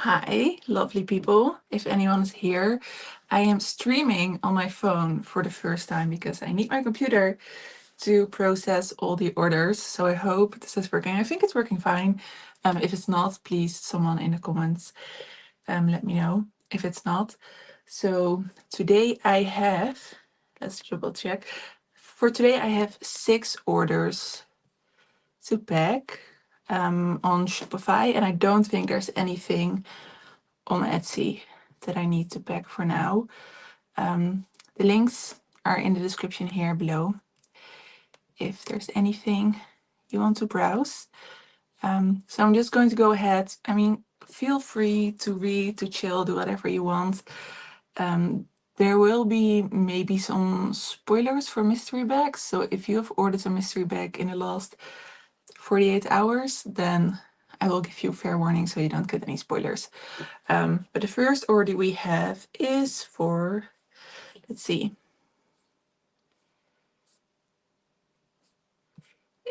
Hi, lovely people. If anyone is here, I am streaming on my phone for the first time because I need my computer to process all the orders. So I hope this is working. I think it's working fine. If it's not, please, someone in the comments, let me know if it's not. So today I have, let's double check. For today I have 6 orders to pack on Shopify, and I don't think there's anything on Etsy that I need to pack for now. The links are in the description here below if there's anything you want to browse. So I'm just going to go ahead. I mean, feel free to read, to chill, do whatever you want. There will be maybe some spoilers for mystery bags. So if you have ordered a mystery bag in the last 48 hours, then I will give you fair warning so you don't get any spoilers. But the first order we have is for, let's see,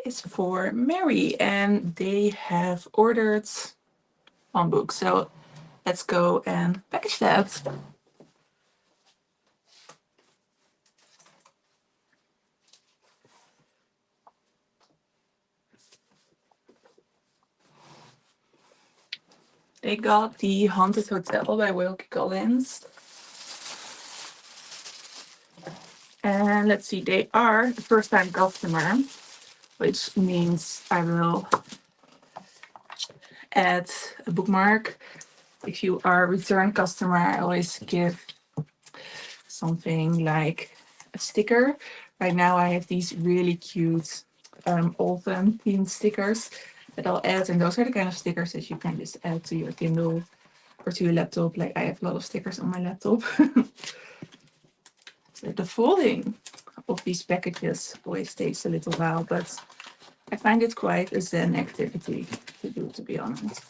is for Mary, and they have ordered one book. So let's go and package that. They got The Haunted Hotel by Wilkie Collins. And let's see, they are the first time customer, which means I will add a bookmark. If you are a return customer, I always give something like a sticker. Right now I have these really cute autumn themed stickers that I'll add, and those are the kind of stickers that you can just add to your Kindle or to your laptop. Like I have a lot of stickers on my laptop. So the folding of these packages always takes a little while, but I find it quite a zen activity to do, to be honest.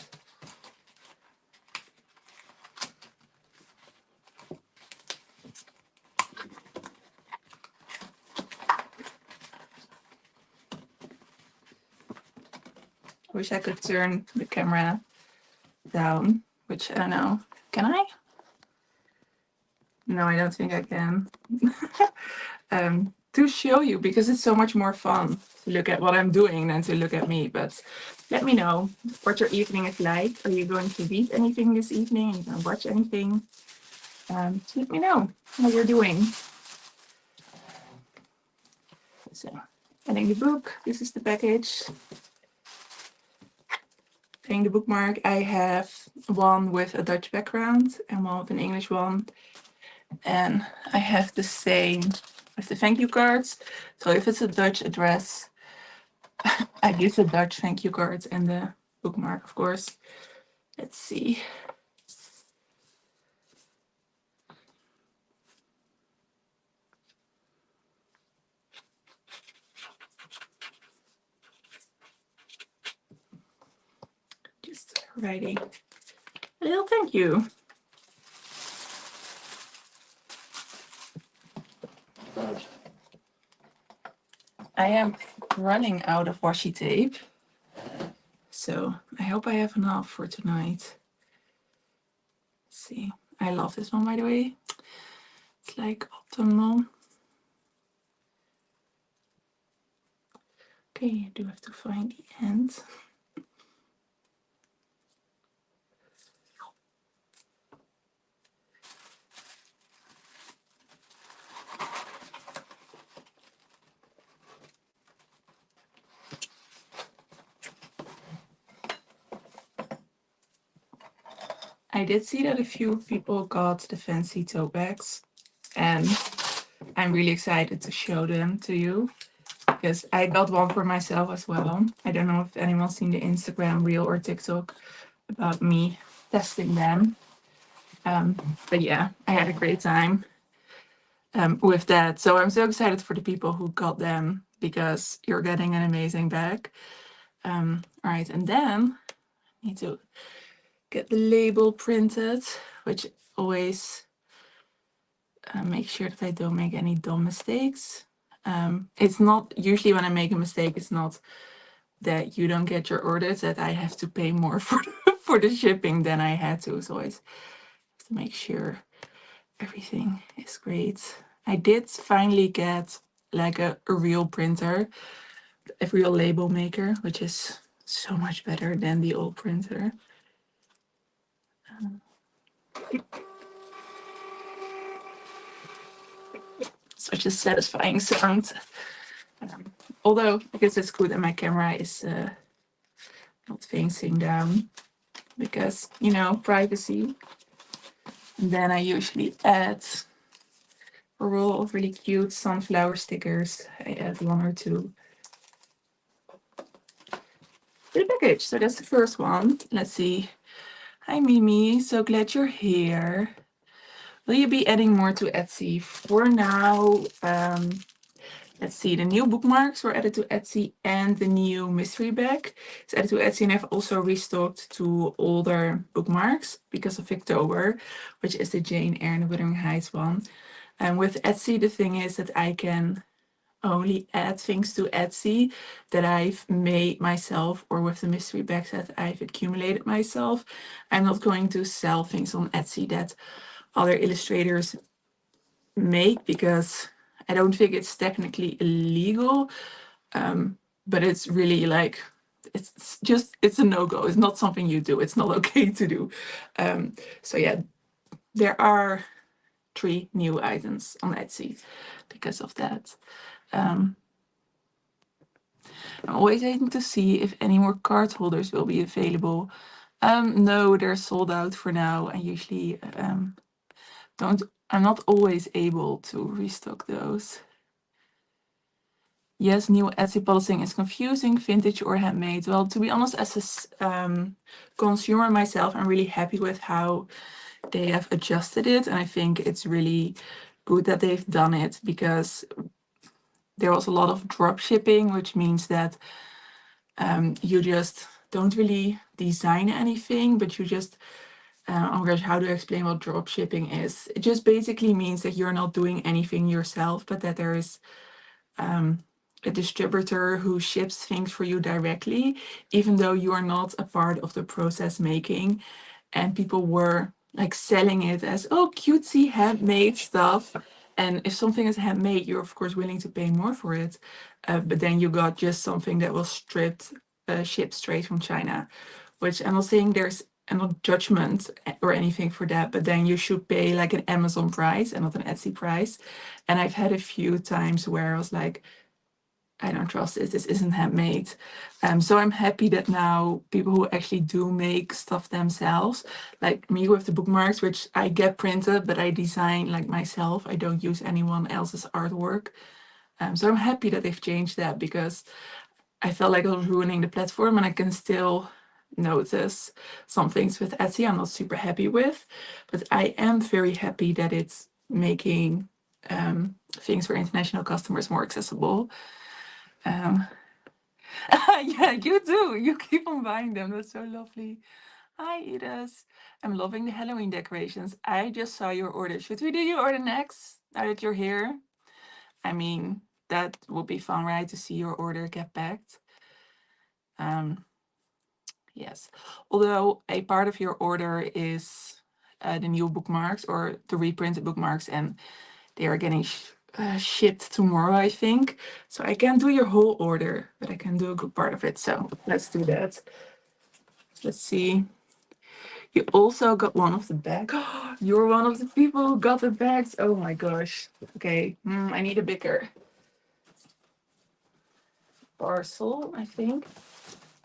I wish I could turn the camera down, which I don't know. Can I? No, I don't think I can. To show you, because it's so much more fun to look at what I'm doing than to look at me. But let me know what your evening is like. Are you going to read anything this evening? Are you going to watch anything? Let me know how you're doing. So, adding the book. This is the package. Adding the bookmark. I have one with a Dutch background and one with an English one. And I have the same with the thank you cards. So if it's a Dutch address, I use the Dutch thank you cards and the bookmark, of course. Let's see. Just writing a little thank you. I am running out of washi tape, so I hope I have enough for tonight. Let's see. I love this one, by the way. It's like autumnal. Okay, I do have to find the end. I did see that a few people got the fancy tote bags, and I'm really excited to show them to you because I got one for myself as well. I don't know if anyone's seen the Instagram reel or TikTok about me testing them. But yeah, I had a great time with that. So I'm so excited for the people who got them because you're getting an amazing bag. All right, and then I need to get the label printed, which always make sure that I don't make any dumb mistakes. It's not usually when I make a mistake, it's not that you don't get your orders, that I have to pay more for the shipping than I had to. So I have to make sure everything is great. I did finally get like a real printer, a real label maker, which is so much better than the old printer. Such a satisfying sound. Although I guess it's good that my camera is not facing down because, you know, privacy. And then I usually add a roll of really cute sunflower stickers. I add 1 or 2 to the package. So that's the first one. Let's see. Hi Mimi, so glad you're here. Will you be adding more to Etsy? For now, let's see, the new bookmarks were added to Etsy and the new mystery bag is added to Etsy, and I've also restocked 2 older bookmarks because of October, which is the Jane Eyre and the Wuthering Heights one. And with Etsy, the thing is that I can only add things to Etsy that I've made myself, or with the mystery bags that I've accumulated myself. I'm not going to sell things on Etsy that other illustrators make because I don't think it's technically illegal, but it's really like, it's a no-go. It's not something you do. It's not okay to do. So yeah, there are 3 new items on Etsy because of that. I'm always waiting to see if any more card holders will be available. No, they're sold out for now. I usually I'm not always able to restock those. Yes, new Etsy policy is confusing, vintage or handmade. Well, to be honest, as a consumer myself, I'm really happy with how they have adjusted it. And I think it's really good that they've done it because there was a lot of drop shipping, which means that you just don't really design anything, but you just, oh my gosh, how do I explain what drop shipping is? It just basically means that you're not doing anything yourself, but that there is a distributor who ships things for you directly, even though you are not a part of the process making. And people were like selling it as, oh, cutesy handmade stuff. And if something is handmade, you're of course willing to pay more for it. But then you got just something that was shipped straight from China, which I'm not saying there's no judgment or anything for that, but then you should pay like an Amazon price and not an Etsy price. And I've had a few times where I was like, I don't trust this isn't handmade. So I'm happy that now people who actually do make stuff themselves, like me with the bookmarks, which I get printed, but I design like myself. I don't use anyone else's artwork. So I'm happy that they've changed that because I felt like I was ruining the platform, and I can still notice some things with Etsy I'm not super happy with, but I am very happy that it's making things for international customers more accessible. Yeah, you do. You keep on buying them. That's so lovely. Hi, Edith. I'm loving the Halloween decorations. I just saw your order. Should we do your order next now that you're here? I mean, that would be fun, right? To see your order get packed. Yes. Although a part of your order is the new bookmarks or the reprinted bookmarks, and they are getting shipped tomorrow, I think. So I can't do your whole order, but I can do a good part of it. So let's do that. Let's see. You also got one of the bags. You're one of the people who got the bags. Oh my gosh. Okay, I need a bigger parcel, I think.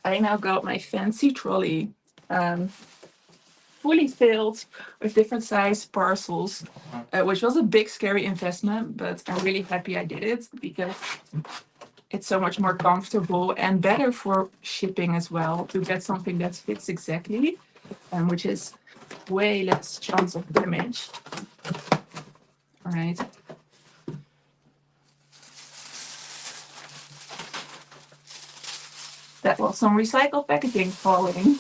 I now got my fancy trolley. Fully filled with different size parcels, which was a big scary investment, but I'm really happy I did it because it's so much more comfortable and better for shipping as well to get something that fits exactly, which is way less chance of damage. All right. That was some recycled packaging falling.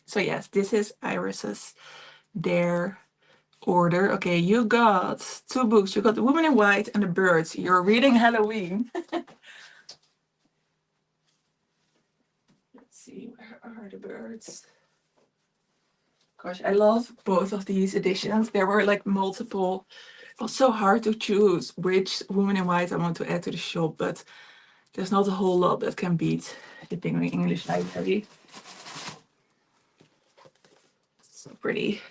So yes, this is Iris's their order. Okay, you got 2 books. You got The Woman in White and The Birds. You're reading Halloween. Let's see, where are the birds? Gosh, I love both of these editions. There were like multiple. It was so hard to choose which Woman in White I want to add to the shop, but there's not a whole lot that can beat the Penguin English Library. So pretty.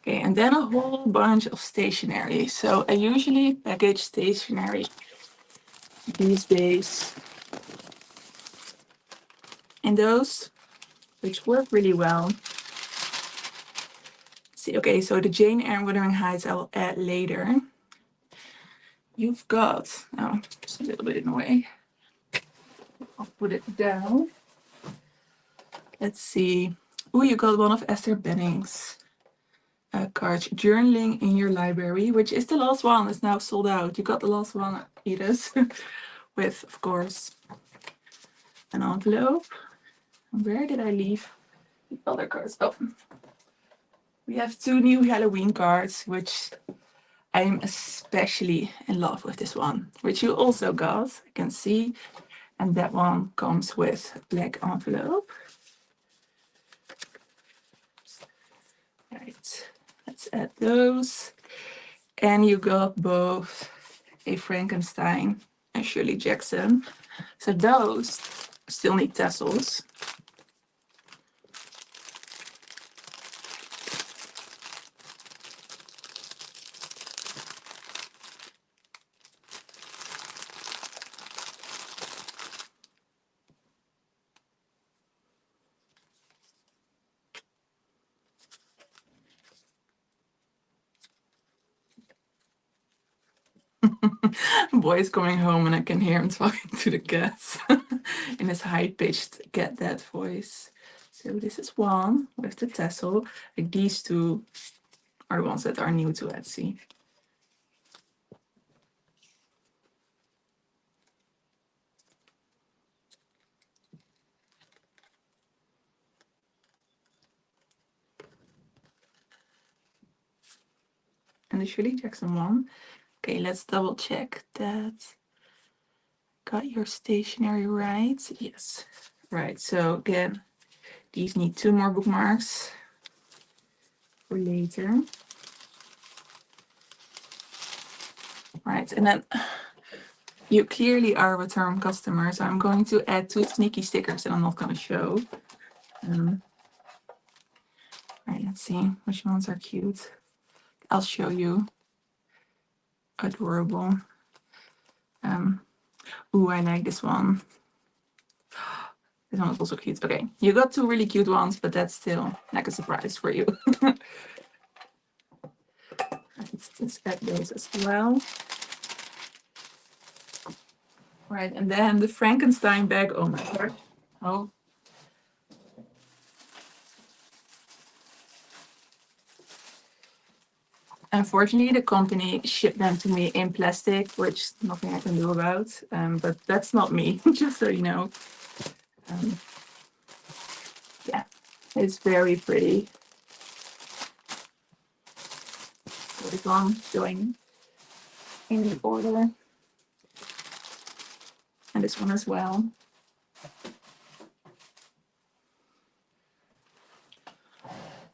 Okay, and then a whole bunch of stationery. So I usually package stationery these days in those, which work really well. See, okay, so the Jane Eyre and Wuthering Heights I will add later. You've got, oh, just a little bit in the way. I'll put it down. Let's see. Oh, you got one of Esther Benning's cards, Journaling in Your Library, which is the last one. It's now sold out. You got the last one, Edith, with, of course, an envelope. Where did I leave the other cards? Oh, we have 2 new Halloween cards, which I'm especially in love with this one, which you also got, I can see. And that one comes with a black envelope. Right, let's add those. And you got both a Frankenstein and Shirley Jackson. So those still need tassels. Boy is coming home and I can hear him talking to the cats in his high-pitched cat dad voice. So this is one with the tassel. Like these 2 are the ones that are new to Etsy. And the Shirley Jackson one. Okay, let's double check that. Got your stationery right? Yes. Right, so again, these need 2 more bookmarks for later. Right, and then you clearly are a return customer, so I'm going to add 2 sneaky stickers that I'm not going to show. Right, let's see which ones are cute. I'll show you. Adorable. Ooh, I like this one. This one is also cute. Okay, you got 2 really cute ones, but that's still like a surprise for you. Let's add those as well. Right, and then the Frankenstein bag. Oh my gosh. Oh. Unfortunately, the company shipped them to me in plastic, which nothing I can do about. But that's not me, just so you know. Yeah, it's very pretty. So this one going in the order. And this one as well.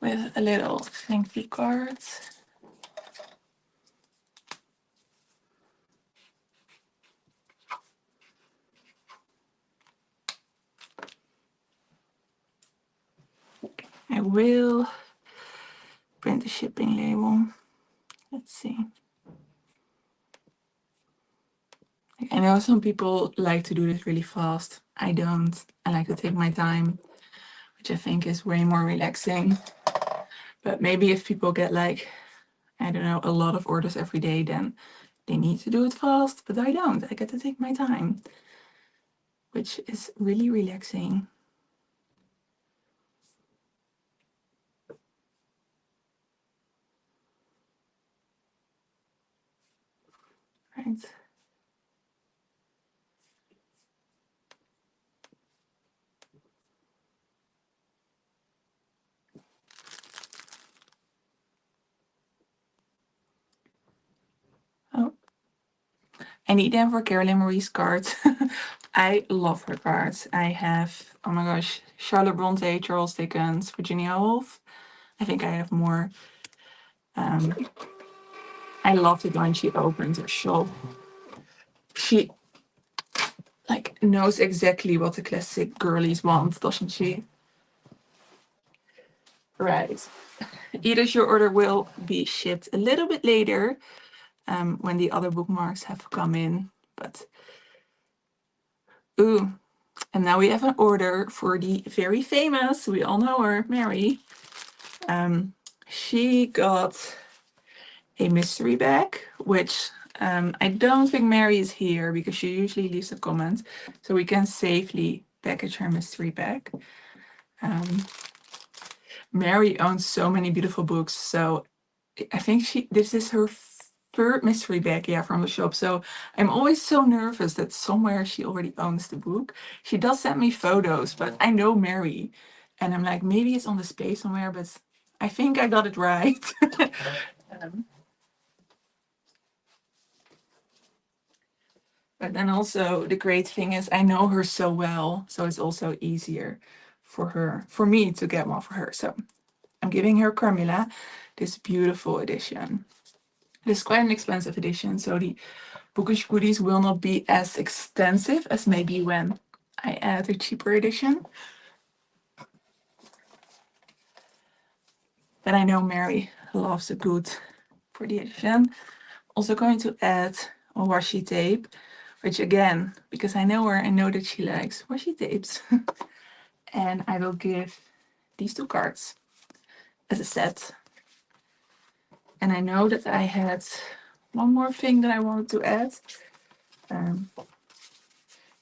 With a little thank you card. I will print the shipping label. Let's see. I know some people like to do this really fast. I don't. I like to take my time, which I think is way more relaxing. But maybe if people get like, I don't know, a lot of orders every day, then they need to do it fast. But I don't. I get to take my time, which is really relaxing. Right. Oh, I need them for Carolyn Marie's cards. I love her cards. I have, oh my gosh, Charlotte Bronte, Charles Dickens, Virginia Woolf. I think I have more. I love it when she opens her shop. She like knows exactly what the classic girlies want, doesn't she? Right. Either your order will be shipped a little bit later when the other bookmarks have come in. But, ooh, and now we have an order for the very famous, we all know her, Mary. She got a mystery bag, which I don't think Mary is here because she usually leaves a comment. So we can safely package her mystery bag. Mary owns so many beautiful books, so I think this is her third mystery bag, yeah, from the shop. So I'm always so nervous that somewhere she already owns the book. She does send me photos, but I know Mary, and I'm like, maybe it's on display somewhere, but I think I got it right. But then also the great thing is I know her so well, so it's also easier for me to get one for her. So I'm giving her Carmilla this beautiful edition. This is quite an expensive edition, so the bookish goodies will not be as extensive as maybe when I add a cheaper edition. But I know Mary loves a good for the edition. Also going to add a washi tape, which again, because I know her, I know that she likes washi tapes. And I will give these two cards as a set. And I know that I had one more thing that I wanted to add.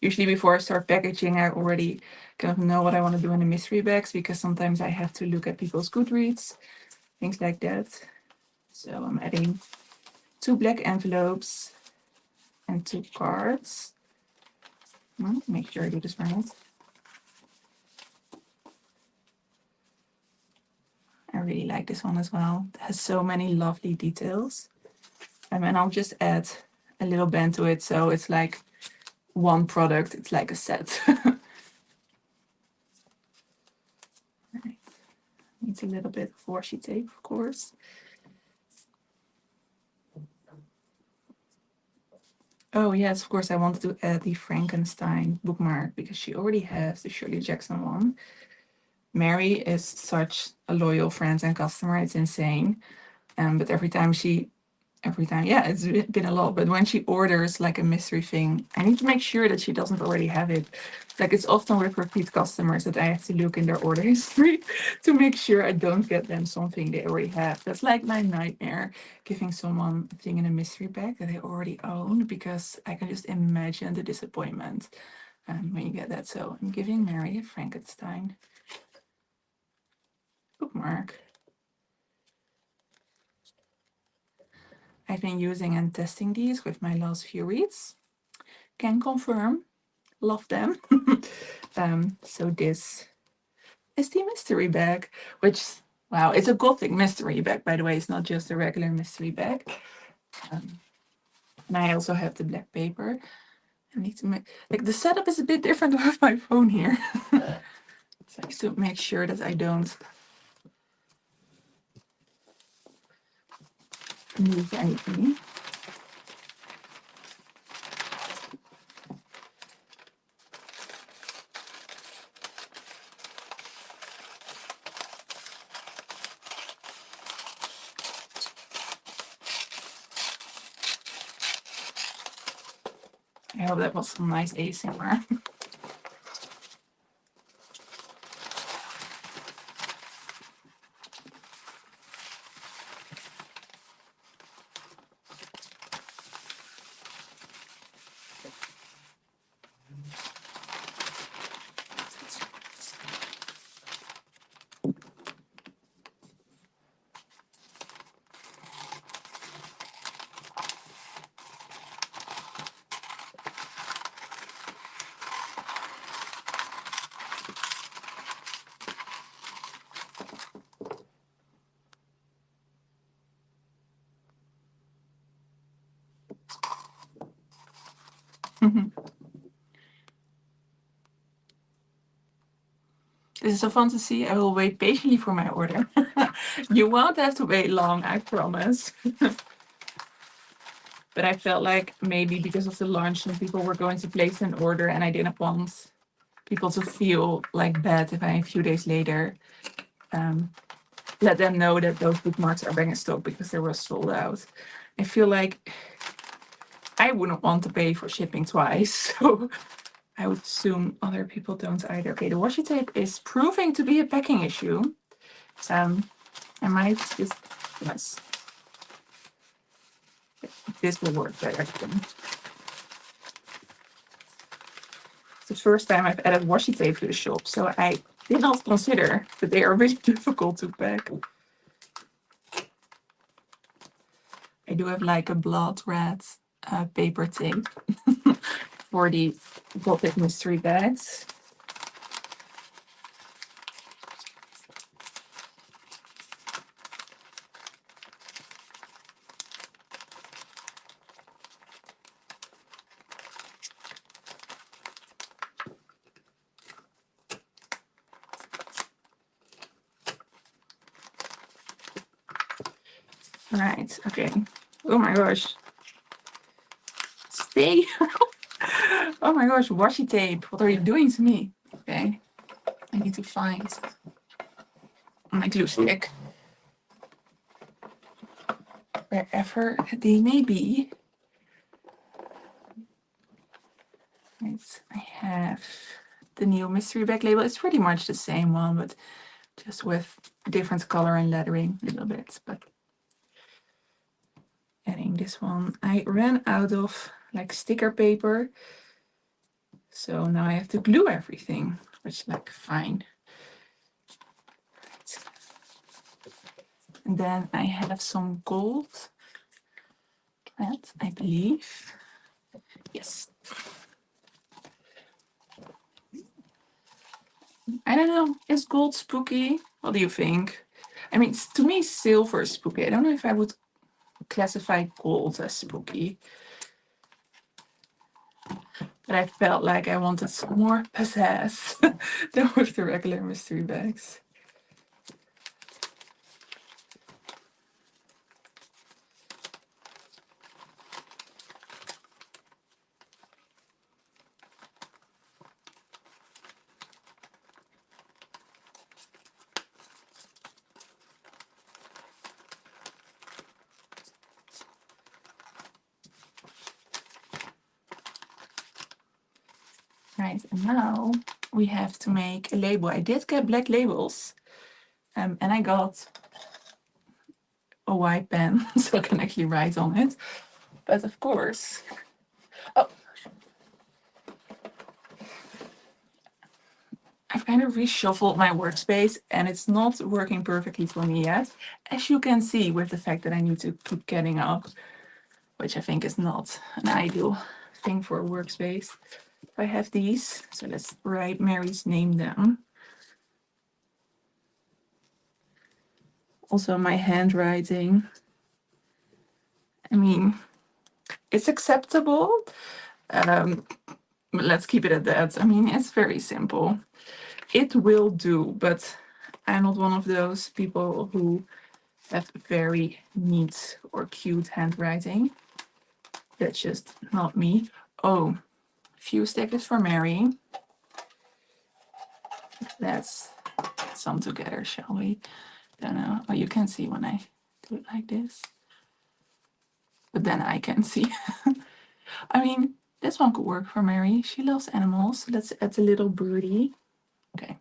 Usually before I start packaging, I already kind of know what I want to do in the mystery bags because sometimes I have to look at people's Goodreads, things like that. So I'm adding 2 black envelopes and 2 cards. Make sure I do this right. I really like this one as well. It has so many lovely details. And I'll just add a little band to it, so it's like one product, it's like a set. Right. Needs a little bit of washi tape, of course. Oh yes, of course I wanted to add the Frankenstein bookmark because she already has the Shirley Jackson one. Mary is such a loyal friend and customer, it's insane. But every time, yeah, it's been a lot. But when she orders like a mystery thing, I need to make sure that she doesn't already have it. Like it's often with repeat customers that I have to look in their order history to make sure I don't get them something they already have. That's like my nightmare, giving someone a thing in a mystery bag that they already own, because I can just imagine the disappointment when you get that. So I'm giving Mary a Frankenstein bookmark. I've been using and testing these with my last few reads. Can confirm, love them. So this is the mystery bag, which, wow, it's a gothic mystery bag, by the way. It's not just a regular mystery bag. And I also have the black paper. I need to make, like, the setup is a bit different with my phone here. So I have to make sure that I don't move anything. I hope that was some nice ASMR. This is so fun to see. I will wait patiently for my order. You won't have to wait long, I promise. But I felt like maybe because of the launch, some people were going to place an order, and I didn't want people to feel like bad if I, a few days later, let them know that those bookmarks are back in stock because they were sold out. I feel like I wouldn't want to pay for shipping twice, so I would assume other people don't either. Okay, the washi tape is proving to be a packing issue. I might just, yes, this will work better. It's the first time I've added washi tape to the shop, so I did not consider that they are really difficult to pack. I do have like a blood red paper tape for the Gothic mystery bags. Right, okay. Oh my gosh. Stay. Oh my gosh, washi tape. What are you doing to me? Okay. I need to find my glue stick. Wherever they may be. Right, I have the new mystery bag label. It's pretty much the same one, but just with different color and lettering a little bit. But adding this one, I ran out of like sticker paper, so now I have to glue everything, which is like fine. Right. And then I have some gold thread, I believe. Yes. I don't know. Is gold spooky? What do you think? I mean, to me, silver is spooky. I don't know if I would classify gold as spooky. But I felt like I wanted some more pizzazz than with the regular mystery bags. Right, and now we have to make a label. I did get black labels, and I got a white pen so I can actually write on it. But of course, oh, I've kind of reshuffled my workspace and it's not working perfectly for me yet. As you can see with the fact that I need to keep getting up, which I think is not an ideal thing for a workspace. I have these, so let's write Mary's name down. Also my handwriting. I mean, it's acceptable. But let's keep it at that. I mean, it's very simple. It will do, but I'm not one of those people who have very neat or cute handwriting. That's just not me. Oh, a few stickers for Mary. Let's get some together, shall we? Don't know. Oh, you can see when I do it like this. But then I can see. I mean, this one could work for Mary. She loves animals. Let's add a little birdie. Okay.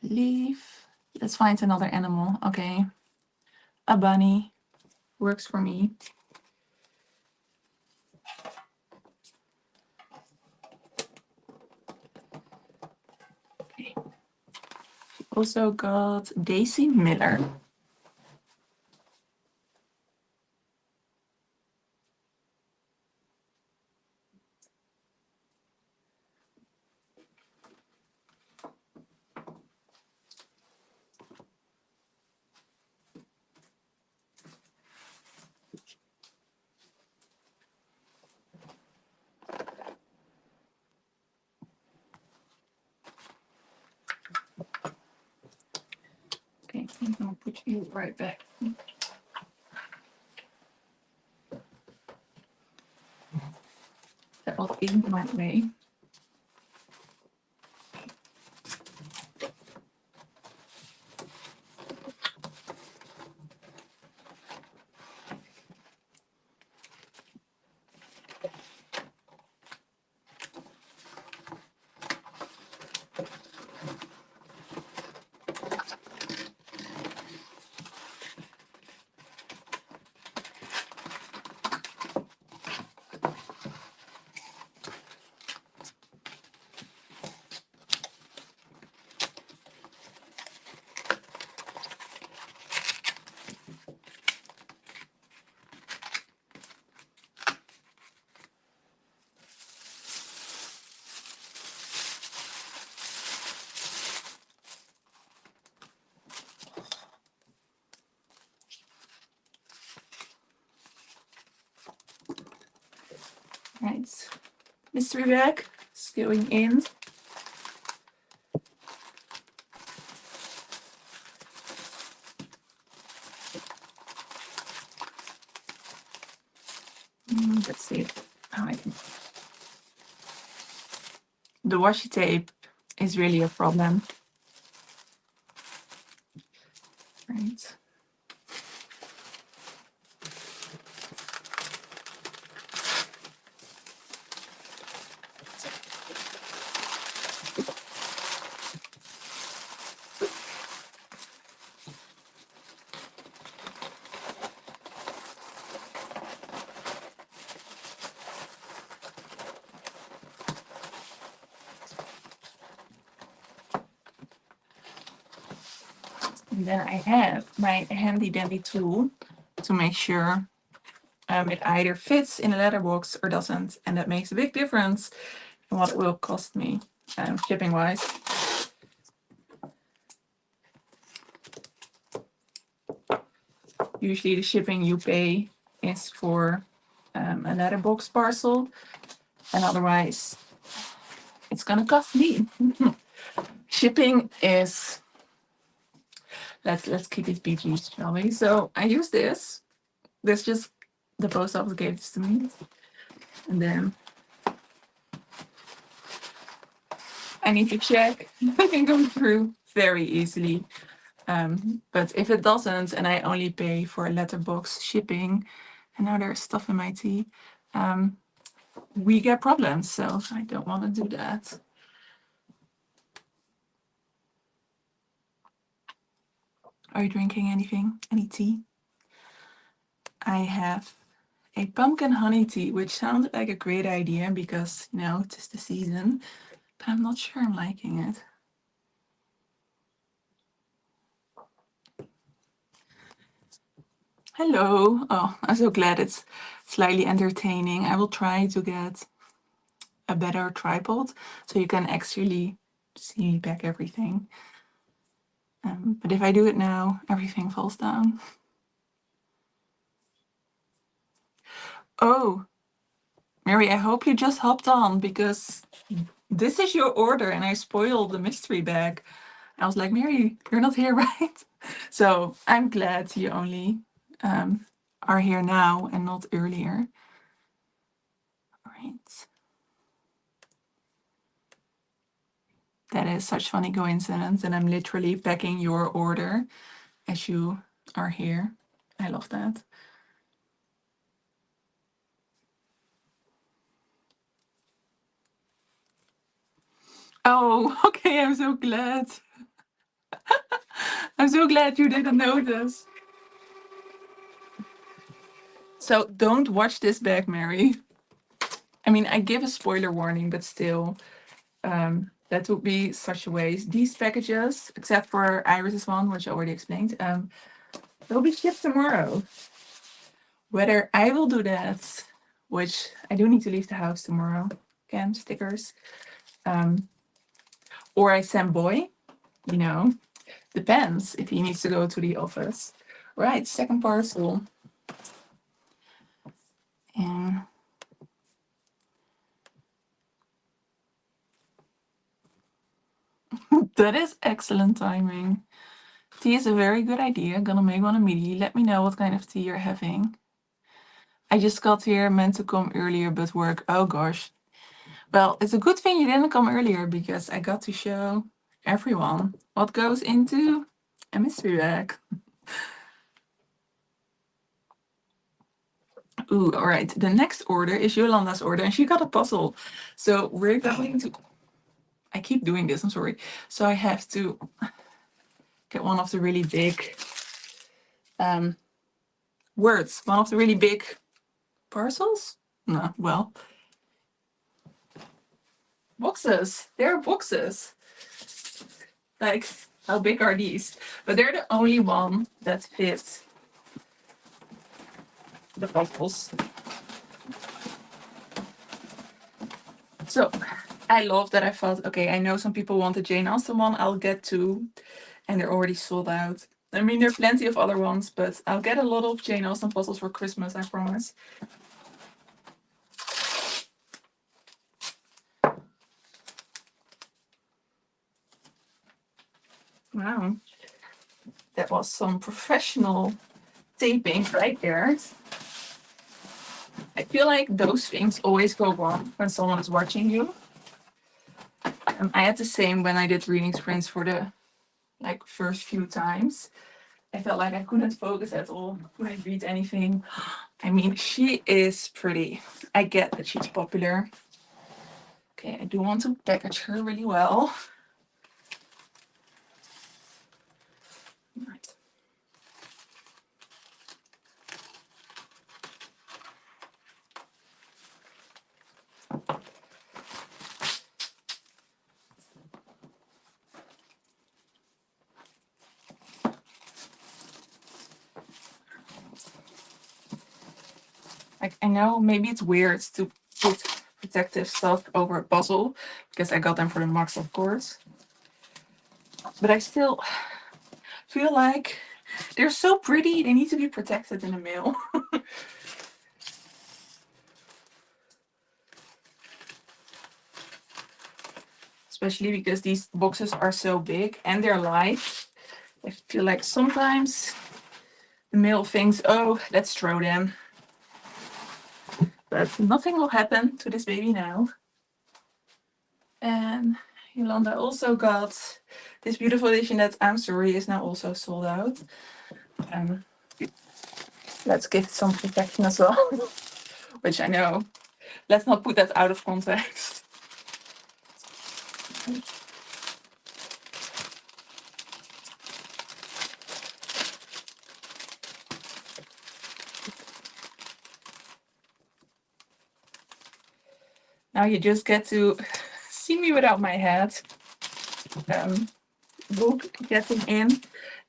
Leaf. Let's find another animal. Okay. A bunny works for me. Okay. Also got Daisy Miller. put you right back. That was in my way. Right, mystery bag is going in. Let's see how I can. The washi tape is really a problem. Right. And then I have my handy dandy tool to make sure it either fits in a letterbox or doesn't, and that makes a big difference in what it will cost me shipping wise. Usually the shipping you pay is for a letterbox parcel, and otherwise it's gonna cost me. Shipping is, let's keep it PG, shall we? So I use this. This just, the post office gave this to me. And then I need to check. I can go through very easily. But if it doesn't, and I only pay for letterbox shipping, and now there's stuff in my tea, we get problems. So I don't want to do that. Are you drinking anything? Any tea? I have a pumpkin honey tea, which sounded like a great idea because, you know, it is the season, but I'm not sure I'm liking it. Hello. Oh, I'm so glad it's slightly entertaining. I will try to get a better tripod so you can actually see back everything. But if I do it now, everything falls down. Oh, Mary, I hope you just hopped on because this is your order and I spoiled the mystery bag. I was like, Mary, you're not here, right? So I'm glad you only are here now and not earlier. All right. That is such funny coincidence, and I'm literally packing your order as you are here. I love that. Oh, okay, I'm so glad. I'm so glad you didn't notice. So don't watch this back, Mary. I mean, I give a spoiler warning, but still, that would be such a waste. These packages, except for Iris's one, which I already explained, they'll be shipped tomorrow. Whether I will do that, which I do need to leave the house tomorrow, again, stickers, or I send Boy, you know, depends if he needs to go to the office. Right, second parcel. And that is excellent timing. Tea is a very good idea. Gonna make one immediately. Let me know what kind of tea you're having. I just got here, meant to come earlier, but work. Oh gosh. Well, it's a good thing you didn't come earlier because I got to show everyone what goes into a mystery bag. Ooh, all right. The next order is Yolanda's order, and she got a puzzle. So we're going to. I keep doing this, I'm sorry. So I have to get one of the really big words, one of the really big parcels? No, well, boxes. They're boxes. Like, how big are these? But they're the only one that fits the puzzles. So I love that. I thought, okay, I know some people want the Jane Austen one. I'll get two, and they're already sold out. I mean, there are plenty of other ones, but I'll get a lot of Jane Austen puzzles for Christmas, I promise. Wow. That was some professional taping right there. I feel like those things always go wrong when someone is watching you. I had the same when I did reading sprints for the first few times. I felt like I couldn't focus at all. Couldn't read anything. I mean, she is pretty. I get that she's popular. Okay, I do want to package her really well. Right. I know maybe it's weird to put protective stuff over a puzzle because I got them for the Max, of course. But I still feel like they're so pretty, they need to be protected in the mail. Especially because these boxes are so big and they're light. I feel like sometimes the mail thinks, oh, let's throw them. But nothing will happen to this baby now. And Yolanda also got this beautiful edition that I'm sorry is now also sold out. Let's give it some protection as well, which I know. Let's not put that out of context. Now you just get to see me without my hat. Book getting in.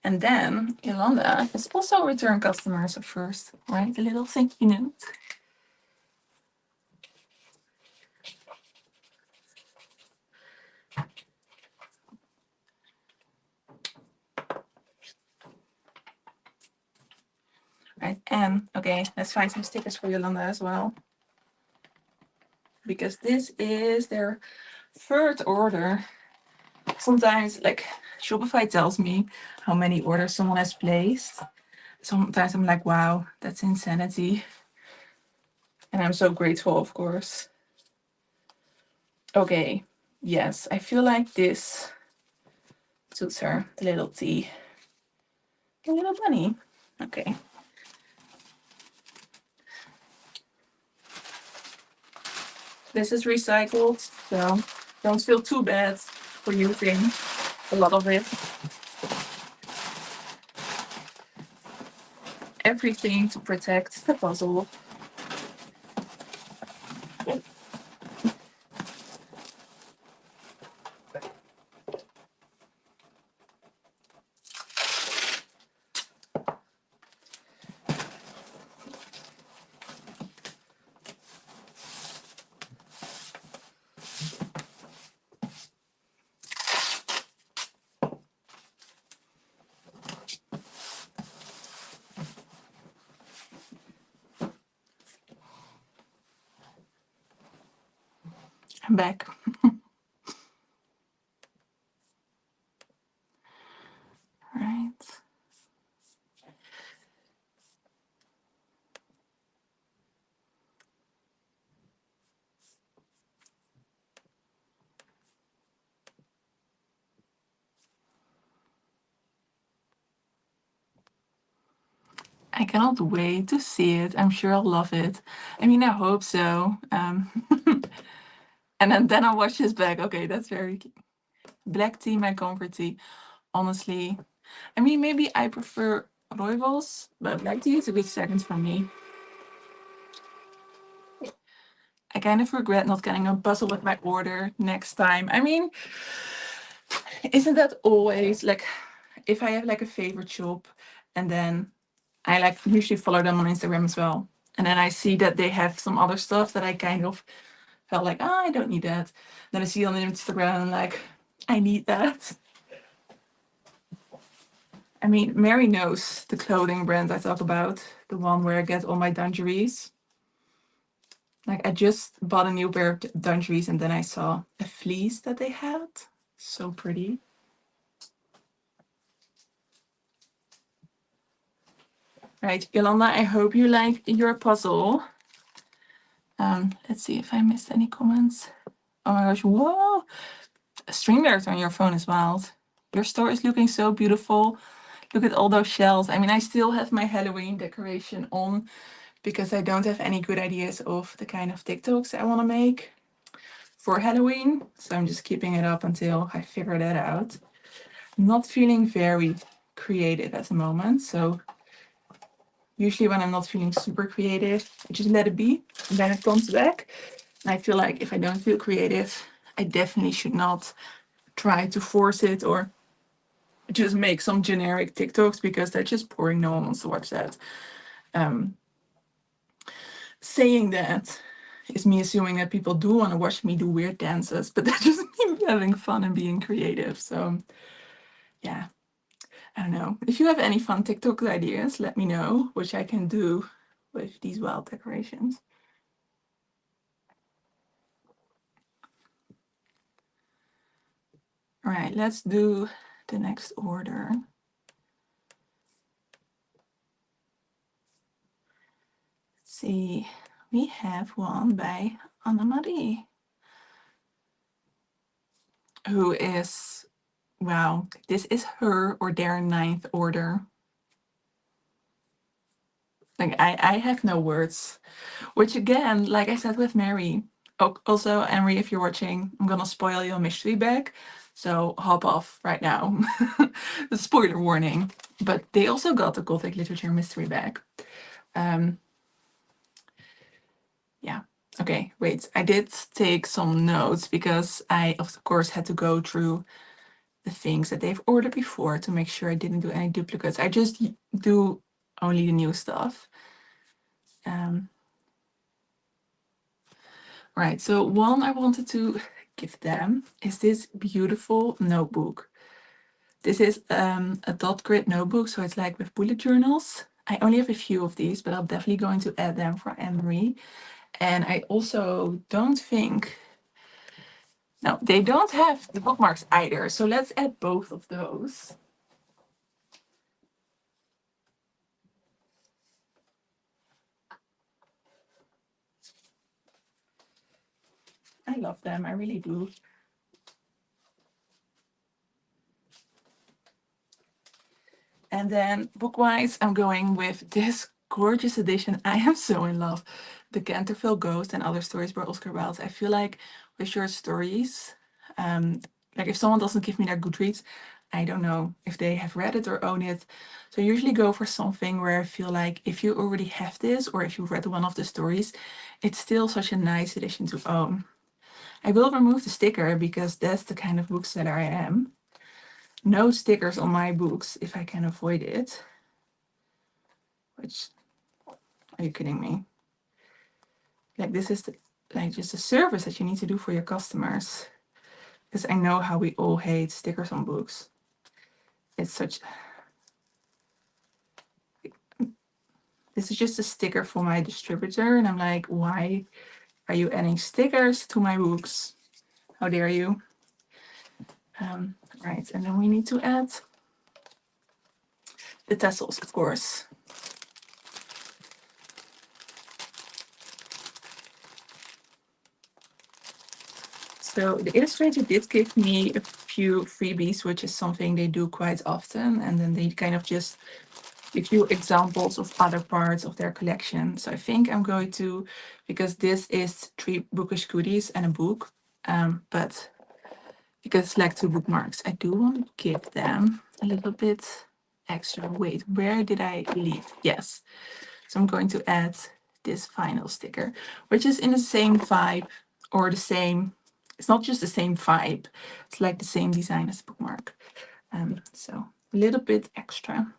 And then Yolanda is also a return customer. So first, write a little thank you note. Right, and okay, let's find some stickers for Yolanda as well. Because this is their third order. Sometimes, like, Shopify tells me how many orders someone has placed. Sometimes I'm like, wow, that's insanity. And I'm so grateful, of course. Okay, yes, I feel like this suits her, the little tea. The little bunny. Okay. This is recycled, so don't feel too bad for using a lot of it. Everything to protect the puzzle. I'm back. Right. I cannot wait to see it. I'm sure I'll love it. I mean, I hope so. And then I'll watch his bag. Okay, that's very cute. Black tea, my comfort tea. Honestly, I mean, maybe I prefer rooibos, but black tea is a good second for me. I kind of regret not getting a puzzle with my order next time. I mean, isn't that always like if I have like a favorite shop and then I like usually follow them on Instagram as well. And then I see that they have some other stuff that I kind of felt like, oh, I don't need that. Then I see on Instagram and like, I need that. I mean, Mary knows the clothing brand I talk about, the one where I get all my dungarees. Like I just bought a new pair of dungarees and then I saw a fleece that they had. So pretty. Right, Yolanda, I hope you like your puzzle. Let's see if I missed any comments. Oh my gosh, whoa! StreamYard on your phone is wild. Your store is looking so beautiful. Look at all those shells. I mean, I still have my Halloween decoration on because I don't have any good ideas of the kind of TikToks I want to make for Halloween. So I'm just keeping it up until I figure that out. I'm not feeling very creative at the moment. So usually when I'm not feeling super creative, I just let it be and then it comes back. And I feel like if I don't feel creative, I definitely should not try to force it or just make some generic TikToks because they're just boring. No one wants to watch that. Saying that is me assuming that people do want to watch me do weird dances, but that's just me having fun and being creative. So yeah, I don't know. If you have any fun TikTok ideas, let me know, which I can do with these wild decorations. All right, let's do the next order. Let's see, we have one by Anna-Marie, who is, wow, this is her or their 9th order. Like I have no words, which again, like I said with Mary, also Emery, if you're watching, I'm gonna spoil your mystery bag, so hop off right now. The spoiler warning. But they also got the Gothic literature mystery bag. Yeah. Okay, wait. I did take some notes because I, of course, had to go through the things that they've ordered before to make sure I didn't do any duplicates. I just do only the new stuff. Right, so one I wanted to give them is this beautiful notebook. This is a dot grid notebook, so it's like with bullet journals. I only have a few of these, but I'm definitely going to add them for Anne-Marie. And I also don't think, no, they don't have the bookmarks either. So let's add both of those. I love them, I really do. And then book-wise, I'm going with this gorgeous edition. I am so in love. The Canterville Ghost and Other Stories by Oscar Wilde. I feel like with short stories, like if someone doesn't give me their Goodreads, I don't know if they have read it or own it. So I usually go for something where I feel like if you already have this or if you read one of the stories, it's still such a nice edition to own. I will remove the sticker because that's the kind of bookseller I am. No stickers on my books if I can avoid it. Which, are you kidding me? Like this is like just a service that you need to do for your customers. Because I know how we all hate stickers on books. It's such. This is just a sticker for my distributor, and I'm like, why are you adding stickers to my books? How dare you? Right, and then we need to add the tassels, of course. So the illustrator did give me a few freebies, which is something they do quite often, and then they kind of just give you examples of other parts of their collection. So I think I'm going to, because this is 3 bookish goodies and a book, but because it's like 2 bookmarks, I do want to give them a little bit extra. Wait, where did I leave? Yes. So I'm going to add this vinyl sticker, which is in the same vibe or the same, it's not just the same vibe, it's like the same design as the bookmark. So a little bit extra,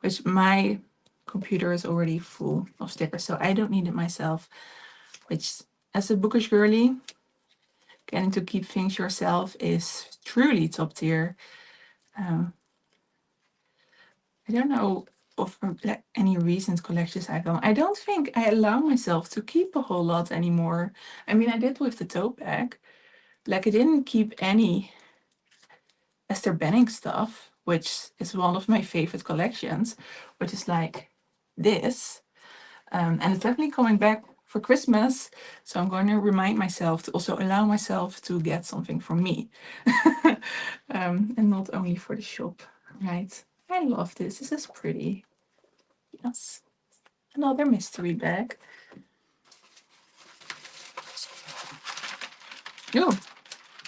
which my computer is already full of stickers, so I don't need it myself, which as a bookish girly, getting to keep things yourself is truly top tier. I don't know of any recent collections I've done. I don't think I allow myself to keep a whole lot anymore. I mean, I did with the tote bag. Like, I didn't keep any Esther Benning stuff, which is one of my favorite collections, which is like this. And it's definitely coming back for Christmas. So I'm going to remind myself to also allow myself to get something for me. And not only for the shop, right? I love this. This is pretty. Yes. Another mystery bag. Oh,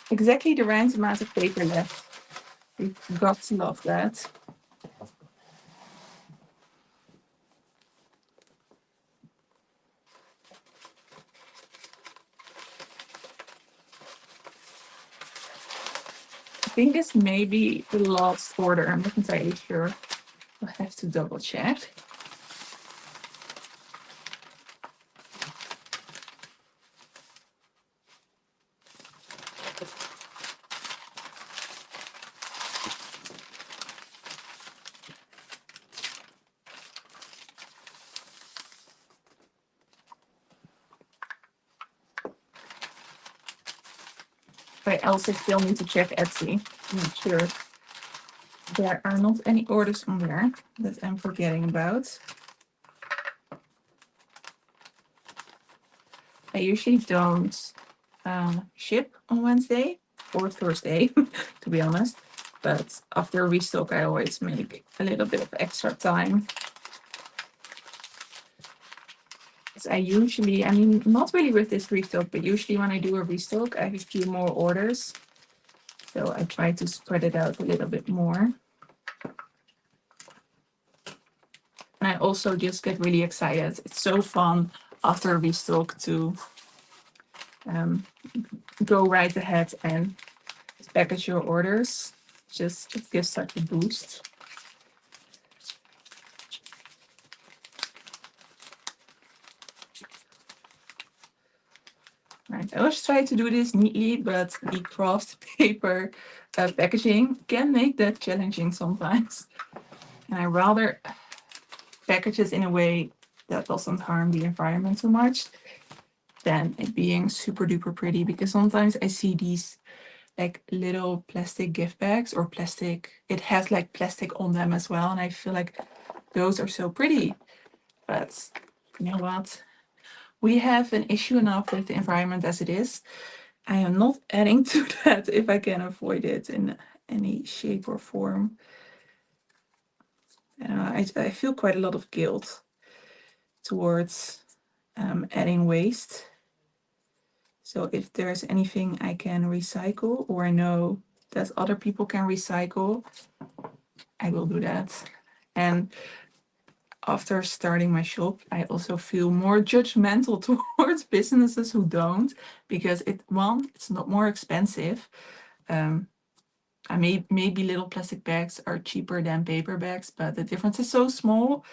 exactly the right amount of paper left. We've got to love that. I think this may be the last order. I'm not entirely sure. I'll have to double check. I also still need to check Etsy. I'm not sure. There are not any orders on there that I'm forgetting about. I usually don't ship on Wednesday or Thursday, to be honest. But after a restock, I always make a little bit of extra time. I usually, I mean, not really with this restock, but usually when I do a restock, I have a few more orders. So I try to spread it out a little bit more. And I also just get really excited. It's so fun after a restock to go right ahead and package your orders. Just it gives such a boost. Right, I always try to do this neatly, but the craft paper packaging can make that challenging sometimes. And I rather package it in a way that doesn't harm the environment too much than it being super duper pretty, because sometimes I see these like little plastic gift bags or plastic, it has like plastic on them as well, and I feel like those are so pretty. But you know what? We have an issue enough with the environment as it is. I am not adding to that if I can avoid it in any shape or form. I feel quite a lot of guilt towards adding waste. So if there's anything I can recycle, or I know that other people can recycle, I will do that. And after starting my shop, I also feel more judgmental towards businesses who don't, because it's not more expensive. Maybe little plastic bags are cheaper than paper bags, but the difference is so small.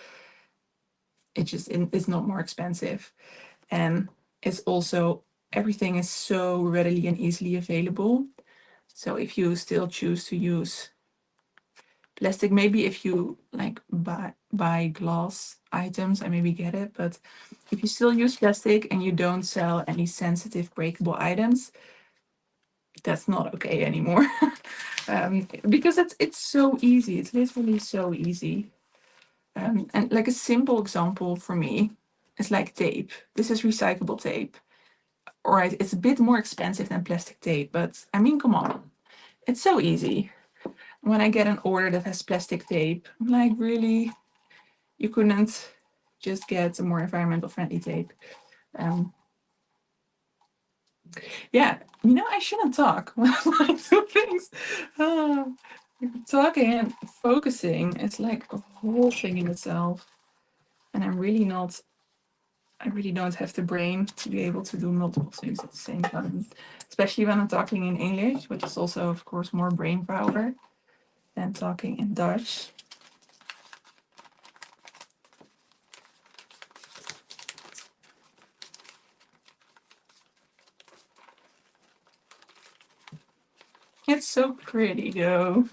It's not more expensive, and it's also everything is so readily and easily available. So if you still choose to use plastic, maybe if you like buy glass items, I maybe get it, but if you still use plastic and you don't sell any sensitive breakable items, that's not okay anymore. Because it's so easy. It's literally so easy. And like a simple example for me is like tape. This is recyclable tape. All right, it's a bit more expensive than plastic tape, but I mean, come on, it's so easy. When I get an order that has plastic tape, I'm like, really? you couldn't just get a more environmental friendly tape. Yeah, you know, I shouldn't talk when I do things. Talking and focusing is like a whole thing in itself. And I really don't have the brain to be able to do multiple things at the same time. Especially when I'm talking in English, which is also, of course, more brain power than talking in Dutch. It's so pretty though.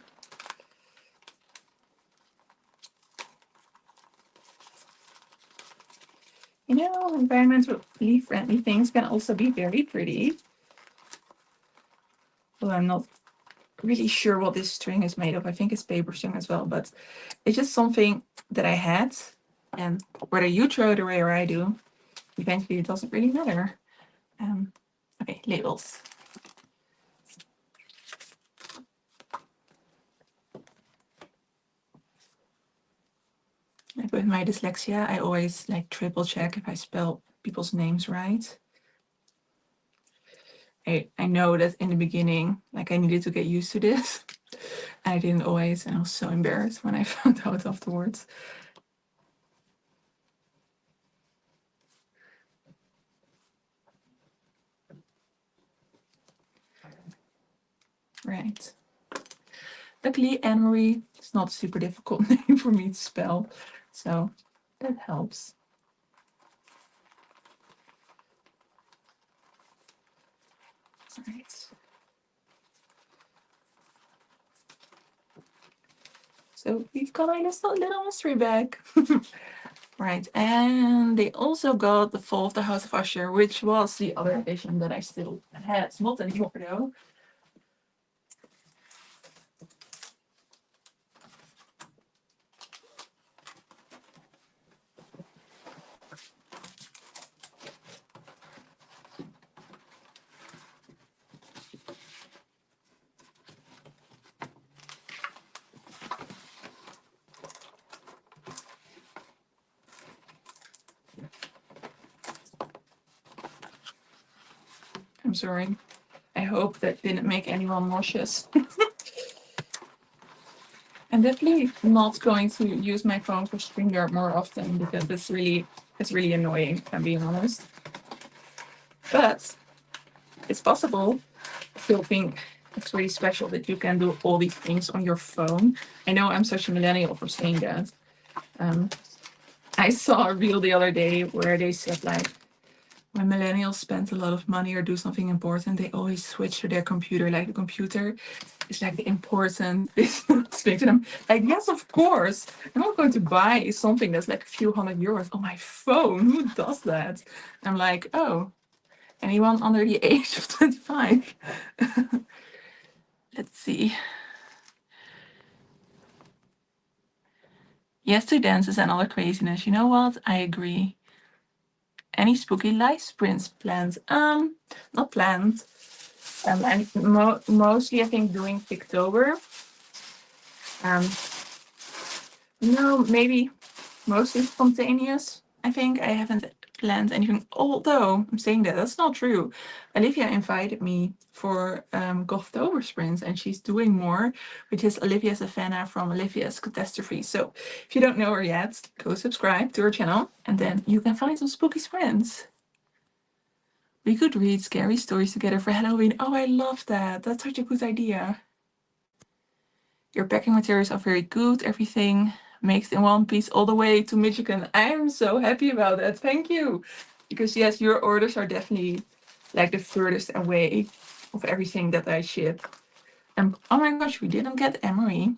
You know, environmentally friendly things can also be very pretty. Well, I'm not really sure what this string is made of. I think it's paper string as well, but it's just something that I had. And whether you throw it away or I do, eventually it doesn't really matter. Okay, labels. Like with my dyslexia, I always like triple check if I spell people's names right. I know that in the beginning, like I needed to get used to this. And I didn't always, and I was so embarrassed when I found out afterwards. Right. Luckily, Anne-Marie is not a super difficult name for me to spell, so that helps. Right. So we've got a little mystery bag. Right, and they also got The Fall of the House of Usher, which was the other edition that I still had. Not anymore though. I'm sorry. I hope that didn't make anyone nauseous. I'm definitely not going to use my phone for StreamYard more often because it's really annoying, if I'm being honest. But it's possible. I still think it's really special that you can do all these things on your phone. I know I'm such a millennial for saying that. I saw a reel the other day where they said like, when millennials spend a lot of money or do something important, they always switch to their computer. Like the computer is like the important business thing to them. Like, yes, of course. I'm not going to buy something that's like a few €100 on my phone. Who does that? I'm like, oh, anyone under the age of 25? Let's see. Yes to dances and other craziness. You know what? I agree. Any spooky life sprints planned? Not planned. And mostly I think doing Picktober. No, maybe mostly spontaneous. I think I haven't planned anything. Although I'm saying that's not true. Olivia invited me for Gothtober sprints, and she's doing more, which is Olivia Savannah from Olivia's Catastrophe. So if you don't know her yet, go subscribe to her channel, and then you can find some spooky sprints. We could read scary stories together for Halloween. Oh, I love that. That's such a good idea. Your packing materials are very good. Everything made in one piece all the way to Michigan. I am so happy about that. Thank you. Because yes, your orders are definitely like the furthest away of everything that I ship. And oh my gosh, we didn't get Emery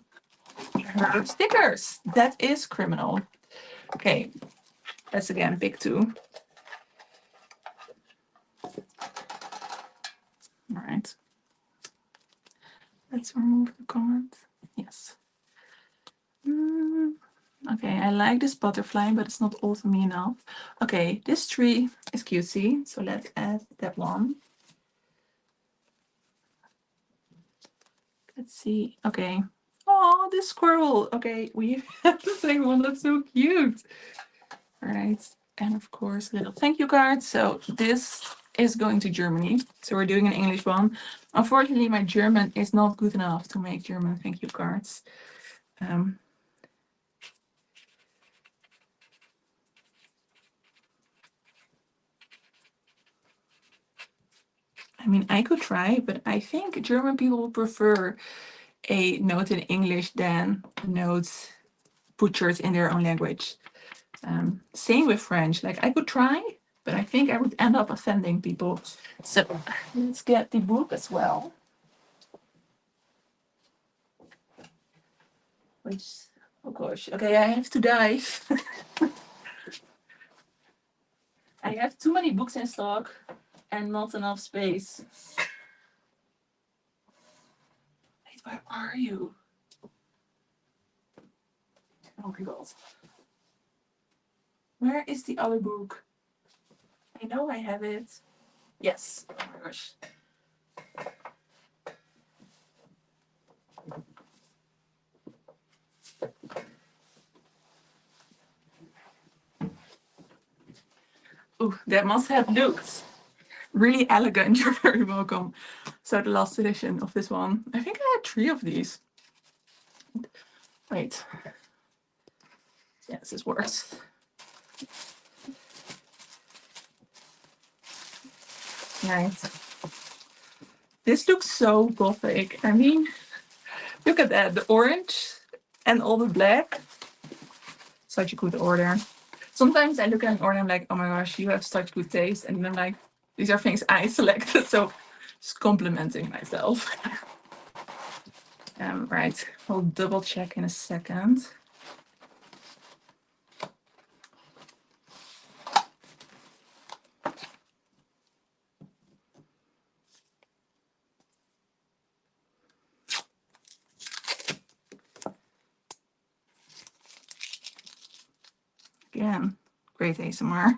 her stickers. That is criminal. Okay, let's again pick two. All right. Let's remove the comment. Yes. Okay, I like this butterfly, but it's not autumny enough. Okay, this tree is cutesy, so let's add that one. Let's see. Okay. Oh, Oh, this squirrel. Okay, we have the same one. That's so cute. All right. And of course, little thank you card. So this is going to Germany. So we're doing an English one. Unfortunately, my German is not good enough to make German thank you cards. I mean, I could try, but I think German people prefer a note in English than notes butchered in their own language. Same with French. Like, I could try, but I think I would end up offending people. So let's get the book as well. Which, oh gosh, okay, I have to dive. I have too many books in stock and not enough space. Wait, where are you? Oh my god. Where is the other book? I know I have it. Yes. Oh my gosh. Oh, that must have looked really elegant. You're very welcome. So the last edition of this one. I think I had 3 of these. Wait. Yeah, this is worse. Right. This looks so gothic. I mean, look at that. The orange and all the black. Such a good order. Sometimes I look at an order and I'm like, oh my gosh, you have such good taste. And then I'm like, these are things I selected. So just complimenting myself. Right. We'll double check in a second. Again, great ASMR.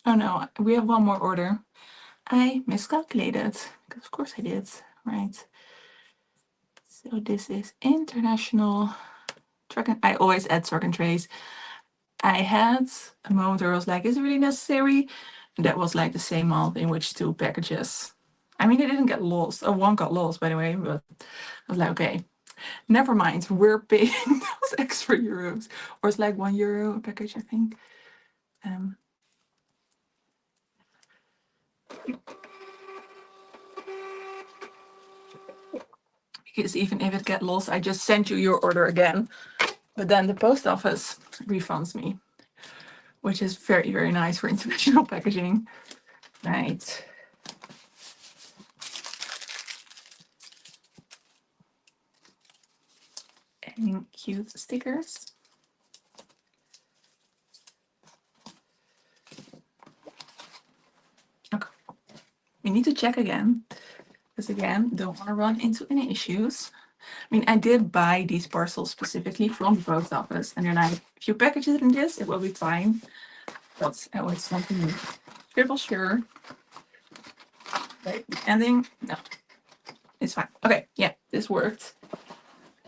Oh no, we have one more order. I miscalculated, because of course I did, right? So this is international track and I always add track and trace. I had a moment where I was like, is it really necessary? And that was like the same month in which 2 packages. I mean, it didn't get lost. Oh, one got lost, by the way, but I was like, okay, never mind. We're paying those extra euros. Or it's like €1 a package, I think. Because even if it gets lost, I just send you your order again. But then the post office refunds me, which is very, very nice for international packaging. Right. And cute stickers. Okay. We need to check again. Because again, don't want to run into any issues. I mean, I did buy these parcels specifically from the post office. And they're like, if you package it in this, it will be fine. But I always want to be triple sure. Right. Ending. No. It's fine. Okay. Yeah, this worked.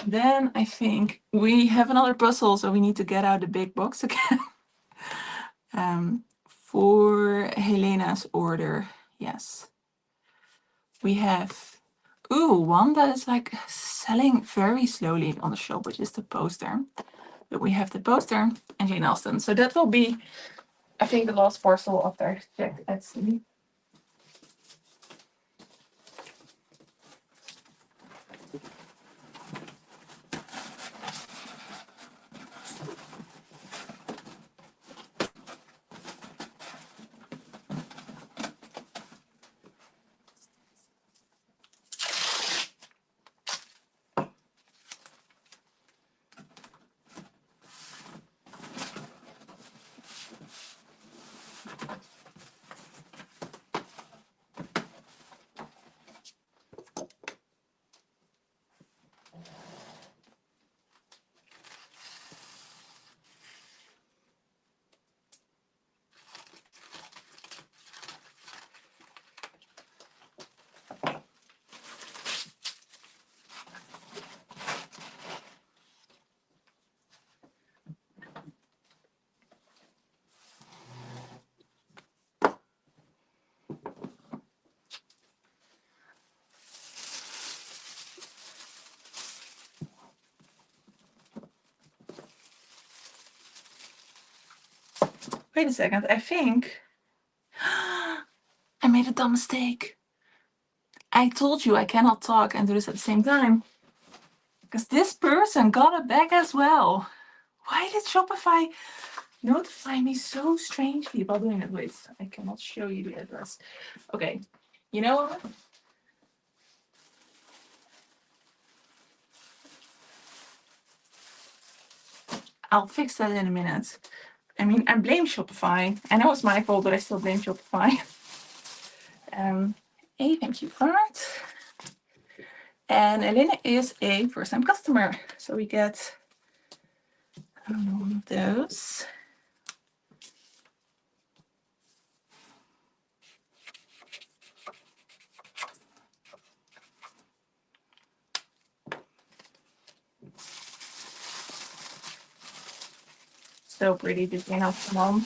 Then I think we have another puzzle, so we need to get out the big box again. For Helena's order, yes. We have, one that is like selling very slowly on the shop, which is the poster. But we have the poster and Jane Austen. So that will be, I think, the last parcel after I checked Etsy. Wait a second, I think I made a dumb mistake. I told you I cannot talk and do this at the same time. Because this person got a bag as well. Why did Shopify notify me so strangely while doing it? Wait, I cannot show you the address. Okay, you know what? I'll fix that in a minute. I mean, I blame Shopify. I know it's my fault, but I still blame Shopify. A thank you card. And Milena is a first-time customer. So we get one of those. So pretty, Disney of Mom.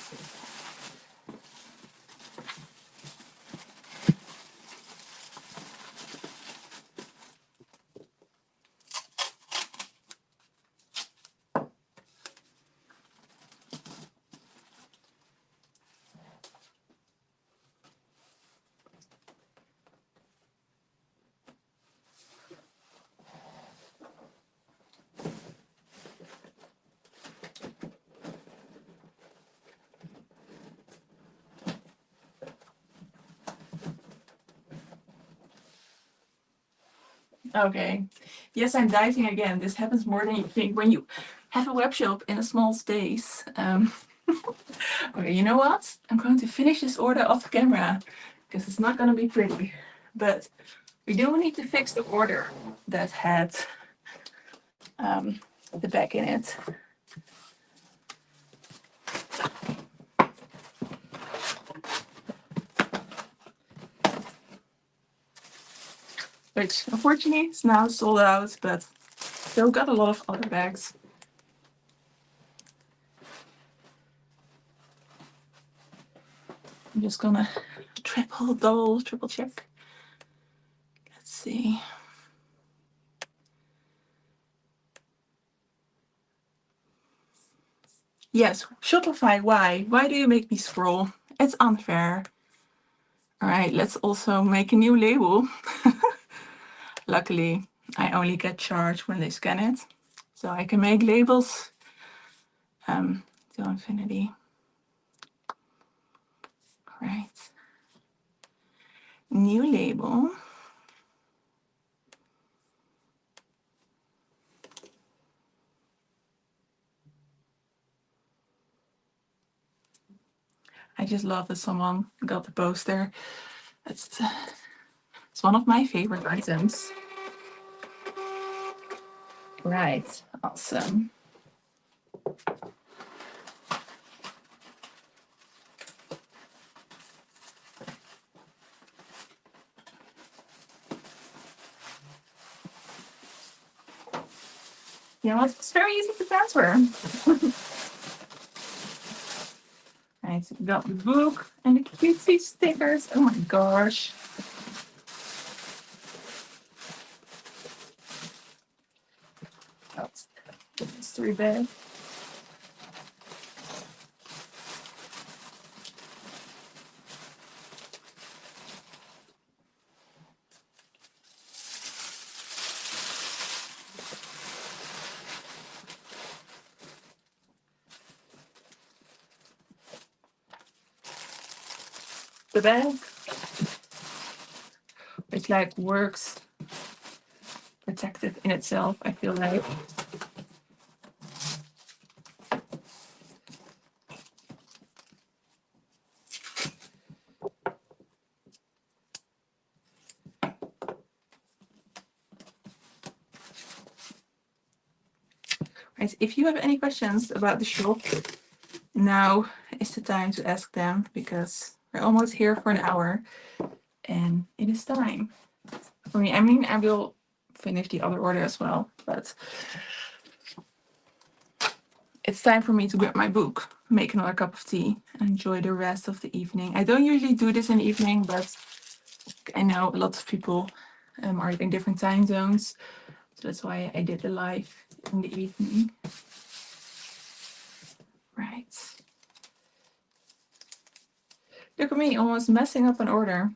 Okay. Yes, I'm diving again. This happens more than you think when you have a web shop in a small space. Okay, you know what? I'm going to finish this order off camera because it's not going to be pretty. But we do need to fix the order that had the bag in it. Which unfortunately is now sold out, but still got a lot of other bags. I'm just gonna triple check. Let's see. Yes, Shopify, why? Why do you make me scroll? It's unfair. All right, let's also make a new label. Luckily, I only get charged when they scan it. So I can make labels to infinity. Right. New label. I just love that someone got the poster. It's one of my favorite items. Right, awesome. You know what? It's very easy to transfer. Right, so we got the book and the cutesy stickers. Oh my gosh. That's mystery bag. The bag, which like works protected in itself, I feel like. Right, if you have any questions about the shop, now is the time to ask them because we're almost here for an hour and it is time for me. I mean, I will finish the other order as well, but it's time for me to grab my book, make another cup of tea, and enjoy the rest of the evening. I don't usually do this in the evening, but I know a lot of people are in different time zones. So that's why I did the live in the evening. Right. Look at me, almost messing up an order.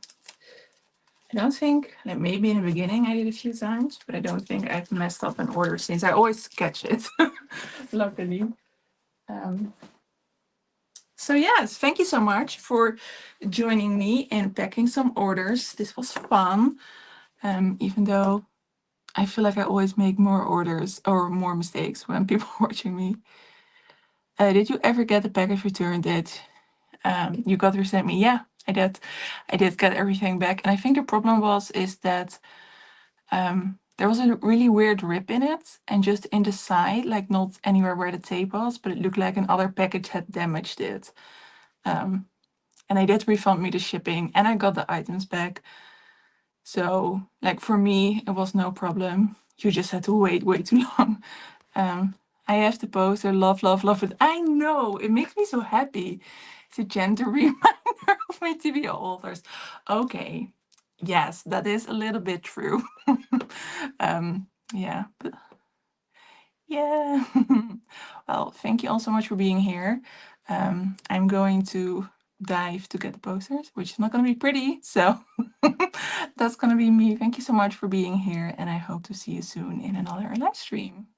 I don't think, like maybe in the beginning I did a few times, but I don't think I've messed up an order since I always catch it, luckily. So yes, thank you so much for joining me in packing some orders. This was fun, even though I feel like I always make more orders or more mistakes when people are watching me. Did you ever get the package returned that you got resent me? Yeah, I did. I did get everything back, and I think the problem is that there was a really weird rip in it, and just in the side, like not anywhere where the tape was, but it looked like another package had damaged it. And they did refund me the shipping, and I got the items back. So, like for me, it was no problem. You just had to wait way too long. I have the poster, love, love, love it. I know, it makes me so happy. It's a gentle reminder of my TBO authors. Okay, yes, that is a little bit true. Yeah, but yeah. Well, thank you all so much for being here. I'm going to dive to get the posters, which is not going to be pretty. So that's going to be me. Thank you so much for being here, and I hope to see you soon in another live stream.